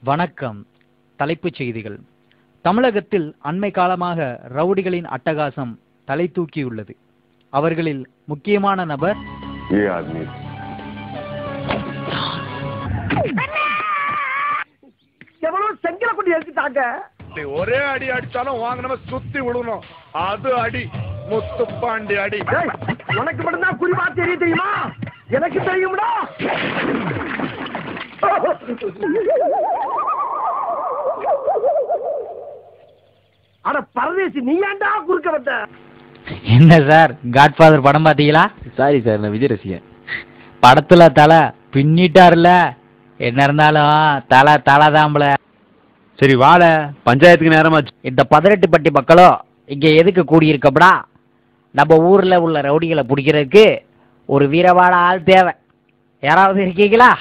வணக்கம். தலைப்புச் செய்திகள். தமிழகத்தில் அண்மை காலமாக ரவுடிகளின் அட்டகாசம் தலை தூக்கியுள்ளது. அவர்களில் முக்கியமான நபர் செங்கல கொண்டு எடுத்துட்டாங்க. ஒரே அடி அடிச்சாலும் வாங்கினவ சுத்தி விடணும். அது அடி முத்துப்பாண்டி அடி. உனக்கு மட்டும்தான் குறிப்பா தெரியுமா? எனக்கு தெரியும்டா. அட பரதேசி, நீ ஏன்டா குறுக்க வந்த? என்ன சார், காட்ஃபாதர் படம் பாத்தீங்களா? சாரி சார், நான் விஜய் ரசிகன். படத்துல தலை பின்னிட்டாருல, என்ன இருந்தாலும் தலை தாம்பல. சரி வாழ, பஞ்சாயத்துக்கு நேரமாச்சு. இந்த 18 பட்டி மக்களும் இங்க எதுக்கு கூடியிருக்கப்படா? நம்ம ஊர்ல உள்ள ரவுடிகளை பிடிக்கிறதுக்கு ஒரு வீரவாட ஆள் தேவை. யாராவது இருக்கீங்களா?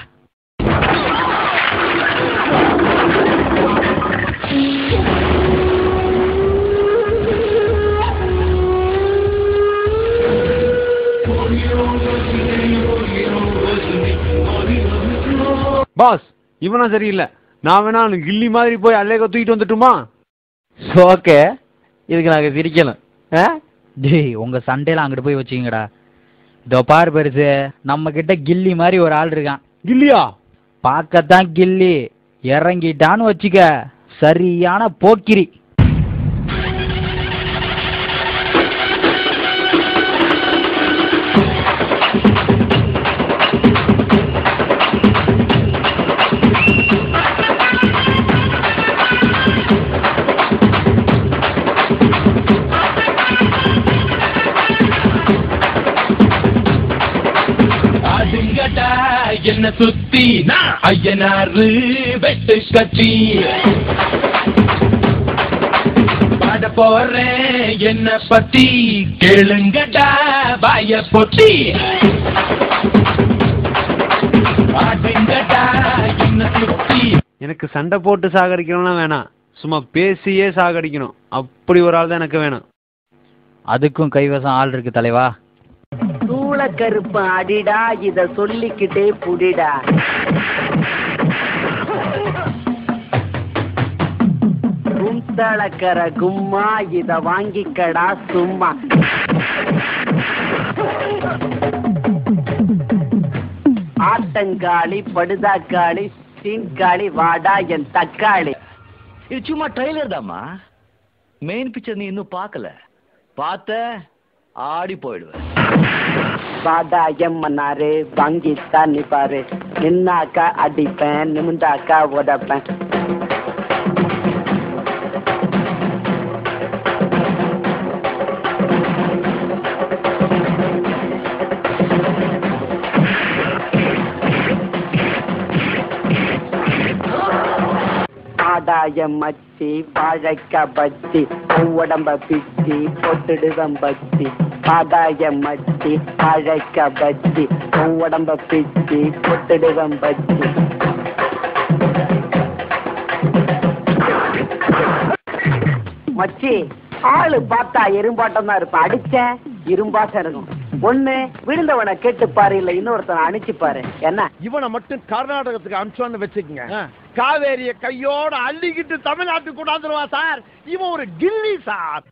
பாஸ், இவனா சரியில்லை. நான் வேணா கில்லி மாதிரி போய் அல்லேக தூக்கிட்டு வந்துட்டுமா? ஓகே, இதுக்கு நாங்க சிரிக்கணும். ஜெய், உங்க சண்டையில அங்கிட்டு போய் வச்சுக்கங்கடா. இதோ பாரு பெருசு, நம்ம கிட்ட கில்லி மாதிரி ஒரு ஆள் இருக்கான். கில்லியா? பார்க்கத்தான் கில்லி, இறங்கிட்டான்னு வச்சுக்க சரியான போக்கிரி. என்ன சுத்தி ஐயனாரு வெட்டு கட்சி பாட போறேன், என்ன பத்தி கேளுங்கடா வாய பொட்டி. பாடுங்கடா என்ன சுத்தி. எனக்கு சண்டை போட்டு சாகடிக்கணும்லாம் வேணாம், சும்மா பேசியே சாகடிக்கணும். அப்படி ஒரு ஆள் தான் எனக்கு வேணும். அதுக்கும் கைவசம் ஆள் இருக்கு தலைவா. சூள கருப்பு அடிடா, இத சொல்லிக்கிட்டே புடிடா. குந்தளக்கர கும்மா, இத வாங்கிக்கடா சும்மா. ஆட்டங்காளி, படுதாக்காளி, சீன்காளி, வாடா என் தக்காளி. இது சும்மா ட்ரைலர் தாமா, மெயின் பிக்சர் நீ இன்னும் பார்க்கல. பார்த்த ஆடி போயிடுவேன். வாடா எம்மனாரு, வாங்கி தண்ணி பாரு. நின்னாக்கா அடிப்பேன், நிமிந்தாக்கா உதப்பேன். ஆடாய மச்சி, வாழைக்கா பச்சி, உடம்ப பிச்சி போட்டுடுவம் பச்சி. ஆடாய மச்சி, வாழைக்கா பச்சி, உடம்ப பிச்சி போட்டுடுவம் பச்சி. மச்சி, ஆளு பார்த்தா எறும்பாட்டம் தான் இருப்பான். அடிச்சேன் இரும்பாட்டம் இருக்கும். ஒண்ணு விழுந்தவனை கேட்டு பாரு, இல்ல இன்னொருத்தனை அனுப்பிச்சு பாரு. என்ன, இவனை மட்டும் கர்நாடகத்துக்கு அனுப்பிச்சோன்னு வச்சுக்கங்க, காவேரிய கையோட அள்ளிக்கிட்டு தமிழ்நாட்டுக்கு கொண்டாந்துருவா சார். இவன் ஒரு கில்லி சார்.